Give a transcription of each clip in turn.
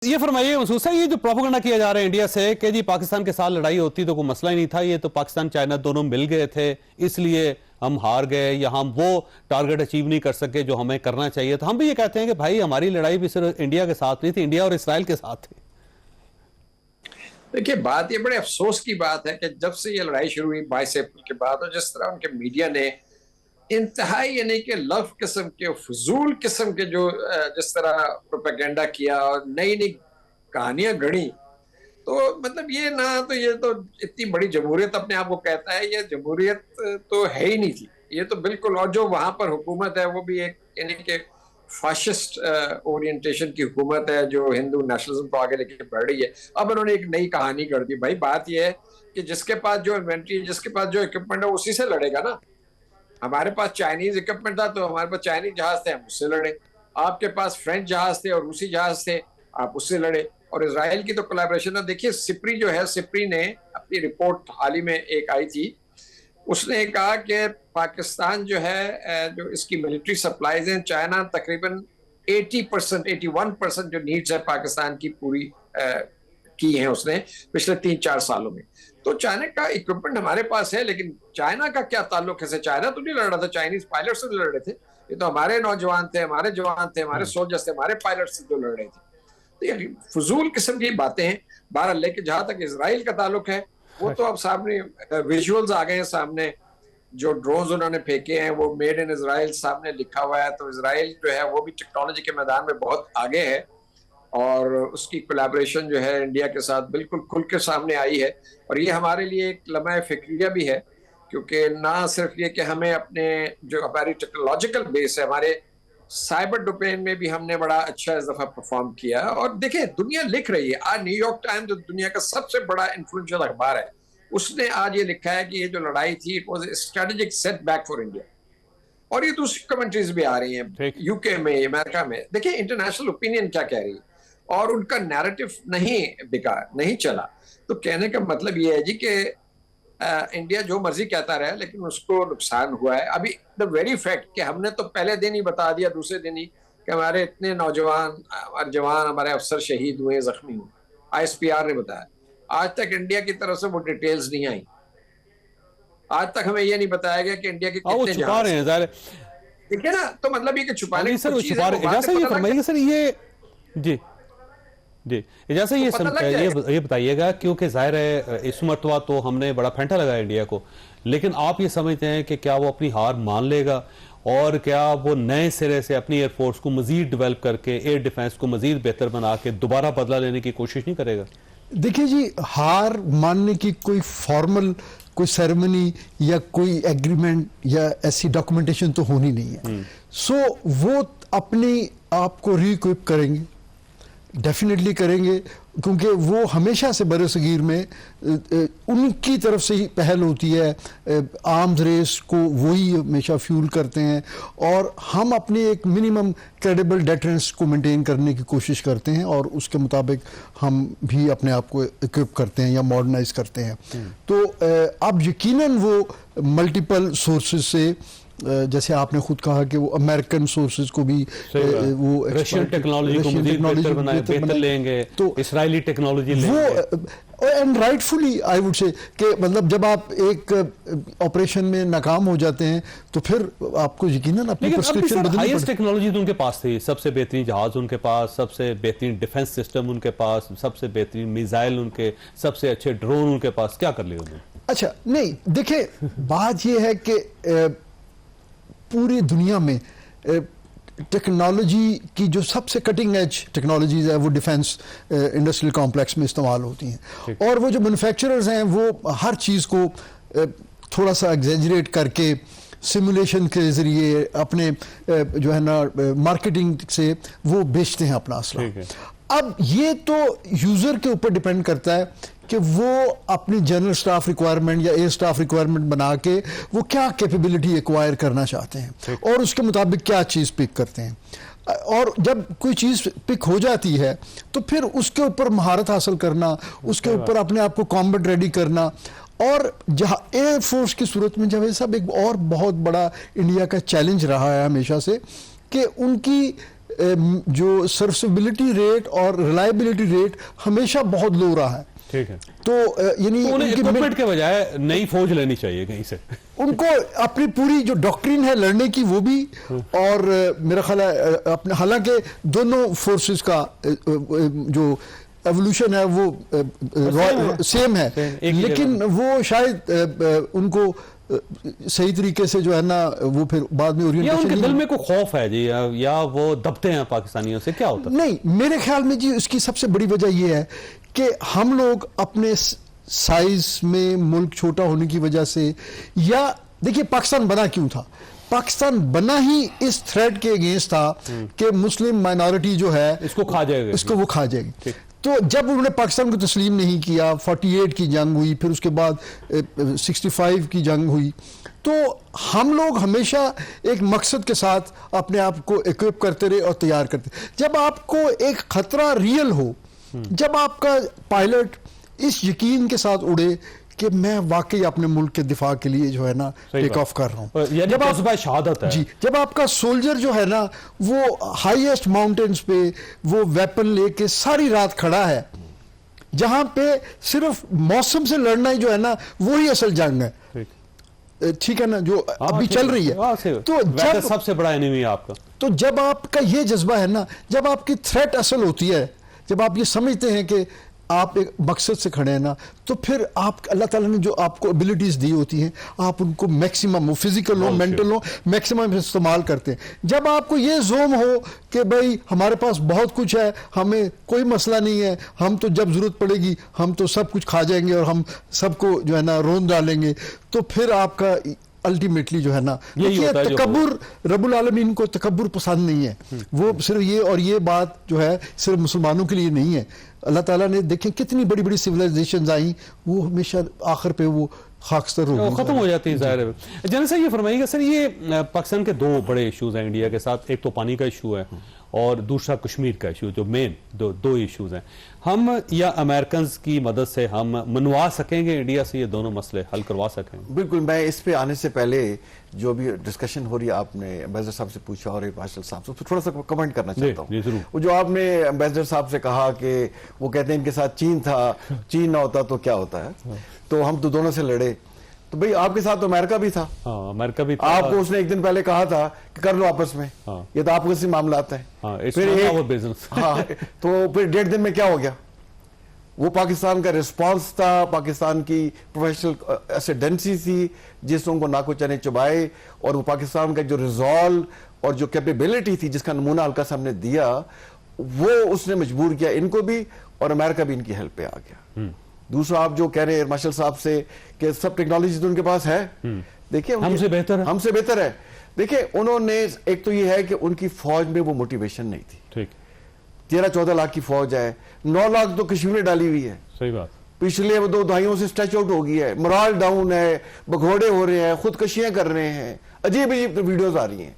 ये फरमाइए मसूद साहब, ये जो प्रोपेगेंडा किया जा रहा है इंडिया से कि जी पाकिस्तान के साथ लड़ाई होती तो कोई मसला ही नहीं था, ये तो पाकिस्तान चाइना दोनों मिल गए थे इसलिए हम हार गए या हम वो टारगेट अचीव नहीं कर सके जो हमें करना चाहिए था। हम भी ये कहते हैं कि भाई हमारी लड़ाई भी सिर्फ इंडिया के साथ नहीं थी, इंडिया और इसराइल के साथ थी। देखिए, बात ये बड़े अफसोस की बात है कि जब से ये लड़ाई शुरू हुई 22 अप्रैल के बाद, और जिस तरह उनके मीडिया ने इंतहाई यानी कि लफ किस्म के फजूल किस्म के जो जिस तरह प्रोपेगेंडा किया और नई नई कहानियां गढ़ी, तो मतलब ये ना, तो ये तो इतनी बड़ी जमहूरियत अपने आप को कहता है, ये जमहूरियत तो है ही नहीं थी ये तो बिल्कुल। और जो वहां पर हुकूमत है वो भी एक यानी कि फाशिस्ट ओरिएंटेशन की हुकूमत है जो हिंदू नेशनलिज्म को आगे लेके बढ़ रही है। अब उन्होंने एक नई कहानी कर दी। भाई बात यह है कि जिसके पास जो इन्वेंट्री, जिसके पास जो इक्विपमेंट है उसी से लड़ेगा ना। हमारे पास चाइनीज इक्विपमेंट था तो हमारे पास चाइनीज जहाज थे, हम उससे लड़े। आपके पास फ्रेंच जहाज थे और रूसी जहाज थे, आप उससे लड़े। और इजराइल की तो कोलैबोरेशन है। देखिए, सिप्री जो है, सिप्री ने अपनी रिपोर्ट हाल ही में एक आई थी, उसने कहा कि पाकिस्तान जो है, जो इसकी मिलिट्री सप्लाईज हैं, चाइना तकरीबन 80%, 81% जो नीड्स है पाकिस्तान की पूरी की हैं उसने पिछले 3-4 सालों में। तो चाइना का इक्विपमेंट हमारे पास है, लेकिन चाइना का क्या ताल्लुक है? चाइना तो नहीं लड़ रहा था, चाइनीज पायलट से लड़ रहे थे। ये तो हमारे नौजवान थे, हमारे जवान थे, हमारे सोल्जर्स थे, हमारे पायलट से जो लड़ रहे थे। तो ये फजूल किस्म की बातें हैं। बहरहाल, लेकिन जहां तक इसराइल का ताल्लुक है, वो तो अब सामने विजुअल्स आ गए हैं सामने। जो ड्रोन्स उन्होंने फेंके हैं वो मेड इन इसराइल सामने लिखा हुआ है। तो इसराइल जो है वो भी टेक्नोलॉजी के मैदान में बहुत आगे है और उसकी कोलैबोरेशन जो है इंडिया के साथ बिल्कुल खुल के सामने आई है। और ये हमारे लिए एक लम्हा फिक्रिया भी है, क्योंकि ना सिर्फ ये कि हमें अपने जो हमारी टेक्नोलॉजिकल बेस है, हमारे साइबर डोमेन में भी हमने बड़ा अच्छा इस दफा परफॉर्म किया। और देखिए, दुनिया लिख रही है। आज न्यूयॉर्क टाइम्स जो दुनिया का सबसे बड़ा इन्फ्लुएंशियल अखबार है, उसने आज ये लिखा है कि ये जो लड़ाई थी, it was strategic setback for India. और ये दूसरी कमेंट्रीज भी आ रही हैं, यूके में, अमेरिका में। देखिए इंटरनेशनल ओपिनियन क्या कह रही है, और उनका नैरेटिव नहीं बिका, नहीं चला। तो कहने का मतलब ये है जी कि इंडिया जो मर्जी कहता रहे, लेकिन उसको नुकसान हुआ है। अभी द वेरी फैक्ट कि हमने तो पहले दिन ही बता दिया, दूसरे दिन ही, कि हमारे इतने नौजवान और जवान, हमारे अफसर शहीद हुए, जख्मी हुए, ISPR ने बताया। आज तक इंडिया की तरफ से वो डिटेल्स नहीं आई। आज तक हमें ये नहीं बताया गया कि इंडिया के कितने छुपा रहे हैं ज़ाहिर। ठीक है ना, तो मतलब ये कि छुपाने सर वो छुपा रहे हैं। ये फरमाइए सर, ये जी जी जैसे ये बताइएगा, क्योंकि जाहिर है इस मरतबा तो हमने बड़ा फेंटा लगाया इंडिया को, लेकिन आप ये समझते हैं कि क्या वो अपनी हार मान लेगा और क्या वो नए सिरे से अपनी एयरफोर्स को मजीद डेवलप करके एयर डिफेंस को मजीद बेहतर बना के दोबारा बदला लेने की कोशिश नहीं करेगा? देखिए जी, हार मानने की कोई फॉर्मल कोई सेरेमनी या कोई एग्रीमेंट या ऐसी डॉक्यूमेंटेशन तो होनी नहीं है। सो वो अपने आप को रिइक्विप करेंगे, डेफिनेटली करेंगे, क्योंकि वो हमेशा से बरसगीर में उनकी तरफ से ही पहल होती है। आर्म्स रेस को वही हमेशा फ्यूल करते हैं और हम अपने एक मिनिमम क्रेडिबल डेटरेंस को मेंटेन करने की कोशिश करते हैं और उसके मुताबिक हम भी अपने आप को इक्विप करते हैं या मॉडर्नाइज करते हैं। तो अब यकीनन वो मल्टीपल सोर्सेज से, जैसे आपने खुद कहा कि वो अमेरिकन सोर्सेज को भी वो रशियन टेक्नोलॉजी को मजीद बेहतर लेंगे, तो इजरायली टेक्नोलॉजी लेंगे। And rightfully I would say कि मतलब जब आप एक ऑपरेशन में नाकाम हो जाते हैं तो फिर आपको यकीनन अपनी प्रिस्क्रिप्शन बदलनी पड़ती है। हाईएस्ट टेक्नोलॉजी तो उनके पास थी, सबसे बेहतरीन जहाज उनके पास, सबसे बेहतरीन डिफेंस सिस्टम उनके पास, सबसे बेहतरीन मिसाइल उनके, सबसे अच्छे ड्रोन उनके पास। क्या कर लिया उन्होंने? अच्छा नहीं, देखिए बात यह है कि पूरी दुनिया में टेक्नोलॉजी की जो सबसे कटिंग एज टेक्नोलॉजीज है वो डिफेंस इंडस्ट्रियल कॉम्प्लेक्स में इस्तेमाल होती हैं। और वो जो मैन्युफैक्चरर्स हैं वो हर चीज़ को थोड़ा सा एग्जेजरेट करके सिमुलेशन के ज़रिए अपने जो है ना मार्केटिंग से वो बेचते हैं अपना असला। अब ये तो यूज़र के ऊपर डिपेंड करता है कि वो अपनी जनरल स्टाफ रिक्वायरमेंट या एयर स्टाफ रिक्वायरमेंट बना के वो क्या कैपेबिलिटी एक्वायर करना चाहते हैं और उसके मुताबिक क्या चीज़ पिक करते हैं। और जब कोई चीज़ पिक हो जाती है तो फिर उसके ऊपर महारत हासिल करना, उसके ऊपर अपने आप को कॉम्बैट रेडी करना। और जहाँ एयरफोर्स की सूरत में जब सब एक और बहुत बड़ा इंडिया का चैलेंज रहा है हमेशा से कि उनकी जो सर्विसेबिलिटी रेट और रिलायबिलिटी रेट हमेशा बहुत लो रहा है। ठीक है, तो यानी तो उन्हें उनकी इक्विपमेंट के बजाय नई फौज लेनी चाहिए कहीं से। उनको अपनी पूरी जो डॉक्ट्रिन है लड़ने की वो भी, और मेरा ख्याल है अपने, हालांकि दोनों फोर्सेस का जो एवोल्यूशन है वो सेम है, लेकिन वो शायद उनको सही तरीके से जो है ना वो फिर बाद में या ओरिएंटेशन, उनके दिल में कोई खौफ है जी, या वो दबते हैं पाकिस्तानियों से, क्या होता है? नहीं, मेरे ख्याल में जी उसकी सबसे बड़ी वजह ये है कि हम लोग अपने साइज में मुल्क छोटा होने की वजह से, या देखिए पाकिस्तान बना क्यों था? पाकिस्तान बना ही इस थ्रेट के अगेंस्ट था कि मुस्लिम माइनॉरिटी जो है इसको खा जाएगा, इसको वो खा जाएगी। तो जब उन्होंने पाकिस्तान को तस्लीम नहीं किया, 48 की जंग हुई, फिर उसके बाद 65 की जंग हुई, तो हम लोग हमेशा एक मकसद के साथ अपने आप को इक्विप करते रहे और तैयार करते। जब आपको एक खतरा रियल हो, जब आपका पायलट इस यकीन के साथ उड़े कि मैं वाकई अपने मुल्क के दिफा के लिए जो है ना टेक ऑफ कर रहा हूँ, जब आप शहादत है जी, जब आपका सोल्जर जो है ना वो हाईएस्ट माउंटेन्स पे वो वेपन लेके सारी रात खड़ा है, जहां पे सिर्फ मौसम से लड़ना ही जो है ना वो ही असल जंग है, ठीक है ना, जो अभी चल रही है। तो जब सबसे बड़ा एनिमी है आपका, तो जब आपका ये जज्बा है ना, जब आपकी थ्रेट असल होती है, जब आप ये समझते हैं कि आप एक मकसद से खड़े हैं ना, तो फिर आप, अल्लाह ताला ने जो आपको एबिलिटीज दी होती हैं, आप उनको मैक्सिमम हो, फिजिकल हो, मेंटल हो, मैक्सिमम इस्तेमाल करते हैं। जब आपको ये जोम हो कि भाई हमारे पास बहुत कुछ है, हमें कोई मसला नहीं है, हम तो जब जरूरत पड़ेगी हम तो सब कुछ खा जाएंगे और हम सबको जो है ना रोन डालेंगे, तो फिर आपका अल्टीमेटली जो है ना, देखिए तकब्बुर, रब्बुल आलमीन को तकब्बुर पसंद नहीं है। वो सिर्फ ये, और ये बात जो है सिर्फ मुसलमानों के लिए नहीं है, अल्लाह ताला ने देखें कितनी बड़ी बड़ी सिविलाइजेशंस आई, वो हमेशा आखिर पे वो खाकस्तर खत्म हो जाती है, जाहिर है। जनरल साहब ये फरमाइएगा सर, ये पाकिस्तान के दो बड़े इश्यूज हैं इंडिया के साथ, एक तो पानी का इशू है और दूसरा कश्मीर का इशू, जो मेन दो इश्यूज हैं। हम या अमेरिकन की मदद से हम मनवा सकेंगे इंडिया से ये दोनों मसले हल करवा सकेंगे? बिल्कुल। मैं इस पे आने से पहले जो भी डिस्कशन हो रही है, आपने एम्बेसडर साहब से पूछा और मार्शल साहब से, तो थोड़ा सा कमेंट करना चाहता हूँ। वो जो आपने एम्बेसडर साहब से कहा कि वो कहते हैं इनके साथ चीन था, चीन ना होता तो क्या होता है, तो हम तो दोनों से लड़े, तो भाई आपके साथ तो अमेरिका भी था। हाँ, अमेरिका भी था। आपको उसने एक दिन पहले कहा था कि कर लो आपस में। हाँ। ये तो आपको से मामला आता है। हाँ, फिर बिजनेस। हाँ, तो फिर 1.5 दिन में क्या हो गया? वो पाकिस्तान का रिस्पांस था, पाकिस्तान की प्रोफेशनल एसिडेंसी थी जिससे उनको नाको चने चुबाए, और वो पाकिस्तान का जो रिजॉल्व और जो कैपेबिलिटी थी जिसका नमूना हल्का सा हमने दिया, वो उसने मजबूर किया इनको भी, और अमेरिका भी इनकी हेल्प पे आ गया। दूसरा, आप जो कह रहे हैं मार्शल साहब से कि सब टेक्नोलॉजी तो उनके पास है, देखिए हमसे बेहतर है। देखिए उन्होंने, एक तो ये है कि उनकी फौज में वो मोटिवेशन नहीं थी। ठीक, 13-14 लाख की फौज है, 9 लाख तो कश्मीर में डाली हुई है। सही बात। पिछले 2 दहाइयों से स्ट्रेच आउट हो गई है, मोराल डाउन है, भगोड़े हो रहे हैं, खुदकशियां कर रहे हैं, अजीब अजीब वीडियोस आ रही हैं,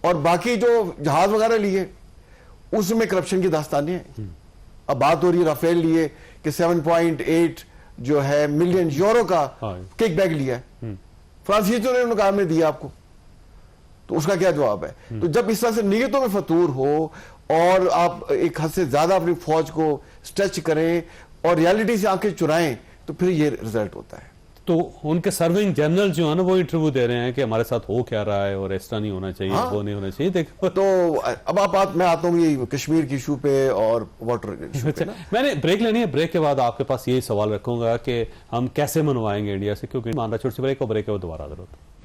और बाकी जो जहाज वगैरह लिए उसमें करप्शन की दास्तानें हैं। अब बात हो रही है राफेल लिए कि 7.8 जो है मिलियन यूरो का किक बैक लिया है, फ्रांसीसियों ने उन्होंने काम में दिया आपको, तो उसका क्या जवाब है? तो जब इस तरह से नीयतों में फतूर हो और आप एक हद से ज्यादा अपनी फौज को स्ट्रेच करें और रियलिटी से आंखें चुराएं, तो फिर ये रिजल्ट होता है। तो उनके सर्विंग जनरल जो है ना वो इंटरव्यू दे रहे हैं कि हमारे साथ हो क्या रहा है और इस तरह नहीं होना चाहिए। हाँ? वो नहीं होना चाहिए। देखो, तो अब मैं आता हूँ ये कश्मीर की इशू पे और वाटर इशू पे। मैंने ब्रेक लेनी है, ब्रेक के बाद आपके पास यही सवाल रखूंगा कि हम कैसे मनवाएंगे इंडिया से, क्योंकि मान रहा छोटी सी ब्रेक और ब्रेक के बाद दोबारा जरूरत।